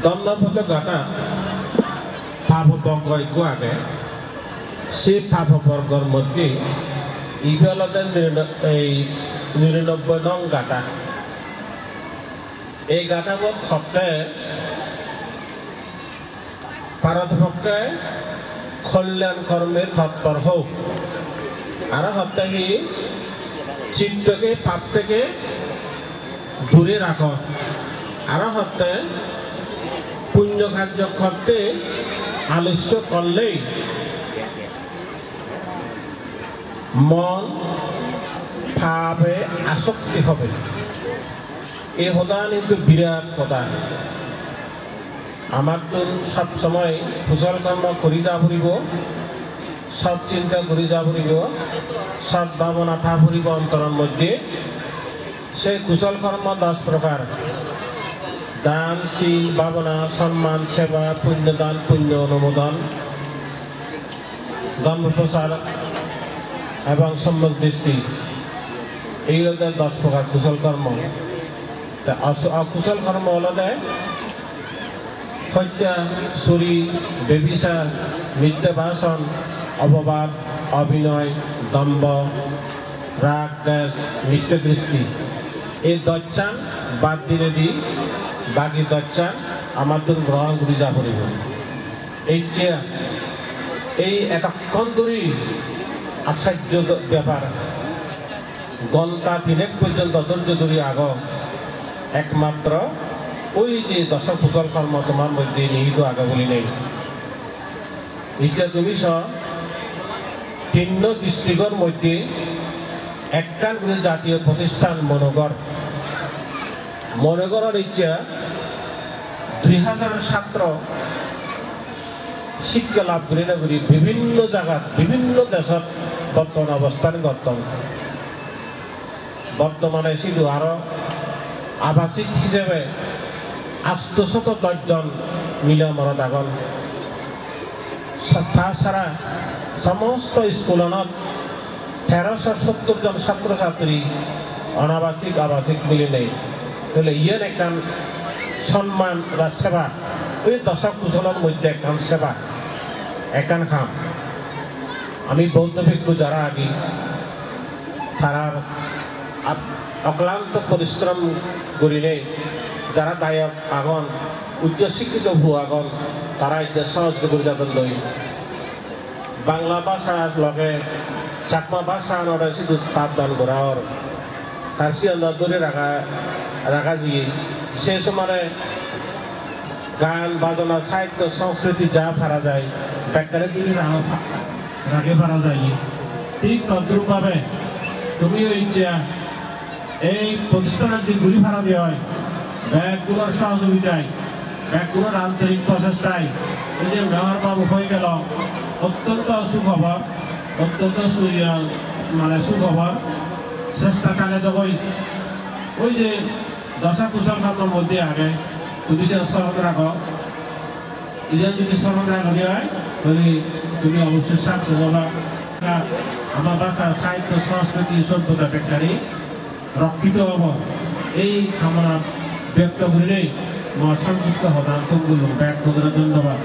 দণ্ডপথ গাটা পাপবর্গ একটু আগে সেই পাপবর্গর মধ্যে ইগলদের 99 নং গাটা এই গাটাবোধ সপ্তাহে পারতপক্ষে কল্যাণ কর্মে তৎপর হোক আর সপ্তাহে চিত্তকে পাপ থেকে দূরে রাখো আর সপ্তাহে পুণ্য কার্য করতে আলস্য করলেই মন ভাবে আসক্তি হবে। এই সদান কিন্তু বিরাট কথা। আমার তো সব সময় কুশল কর্ম করে যা ফুরিব, সব চিন্তা করে যা ফুরিব, সৎ ভাবনা থা ফুরিব অন্তরের মধ্যে। সেই কুশল কর্ম 10 প্রকার: দান, শীল, ভাবনা, সম্মান, সেবা, পুণ্যদান, পুণ্য অনুমোদন, ধর্ম প্রসার এবং সম্যক দৃষ্টি। এই হল 10 প্রকার কুশল কর্ম। অকুশল কর্ম হল হত্যা, চুরি, ব্যভিচার, মিথ্যা ভাষণ, অপবাদ, অভিনয়, দম্ভ, রাগ, দ্বেষ, মিথ্যা দৃষ্টি। এই 10 বাদ দিলে দি বাকি 10 আমার তো গ্রহণ করে যা পড়িব। এই এতক্ষণ ধরে আশ্চর্য ব্যাপার ঘন্টা 3 পর্যন্ত ধৈর্য ধরে আগ একমাত্র ওই যে 10 কুশল কর্ম তোমার মধ্যে নিহিত আগে বলি নেই। এটা তুমি 3 ডিস্ট্রিক্টের মধ্যে একটা জাতীয় প্রতিষ্ঠান মনোগড়ের ইচ্ছা 2000 ছাত্র শিক্ষা লাভ করে না করি বিভিন্ন জায়গাত বিভিন্ন দেশত বর্তমান অবস্থান বর্তমানে শুধু আরো আবাসিক হিসেবে 810 জন মিলামরত আগন। তাছাড়া সমস্ত স্কুলত 1370 জন ছাত্রছাত্রী অনাবাসিক আবাসিক মিলে নেই। তাহলে ইয়ার একখান সম্মান বা সেবা ওই 10 কুশলের মধ্যে একখান সেবা একখান খাম। আমি বৌদ্ধ ভিক্ষু যারা আগে তারার অক্লান্ত পরিশ্রম করি নেই, যারা দায়ক আগন উচ্চশিক্ষিত ভূ আগন তারা এটা সহজ করে যাতন লই বাংলা ভাষার লগে চাকমা ভাষা নড়ে শুধু পাঠদান করার তার সিয়ান্দার ধরে রাখা দিয়ে সে সময় গান বাজনা সাহিত্য সংস্কৃতি যা ফারা যায় ব্যাখ্যারে দিকে রাগে ফারা যায়। ঠিক তদ্রুপভাবে তুমিও ইচ্ছা এই প্রতিষ্ঠানের যে ঘুরি ভাড়া দেওয়া হয় ব্যাগগুলোর সহযোগিতায় ব্যাগগুলোর আন্তরিক প্রচেষ্টায় এই যে মেয়র বাবু হয়ে গেল অত্যন্ত সুখবর, অত্যন্ত সুখবর। চেষ্টা কালে যখন ওই যে 10 কুশল কর্মের মধ্যে আগে তুমি স্মরণ রাখো, ইজন যদি স্মরণ রাখা দেওয়া হয় তাহলে তুমি অবশ্যই সাকসেস হবা। আমার ভাষা সাহিত্য সংস্কৃতি সভ্যতা ব্যাখ্যারি রক্ষিত হব এই কামনা ব্যক্ত করিলেই সংযুক্ত হতাম। ধন্যবাদ।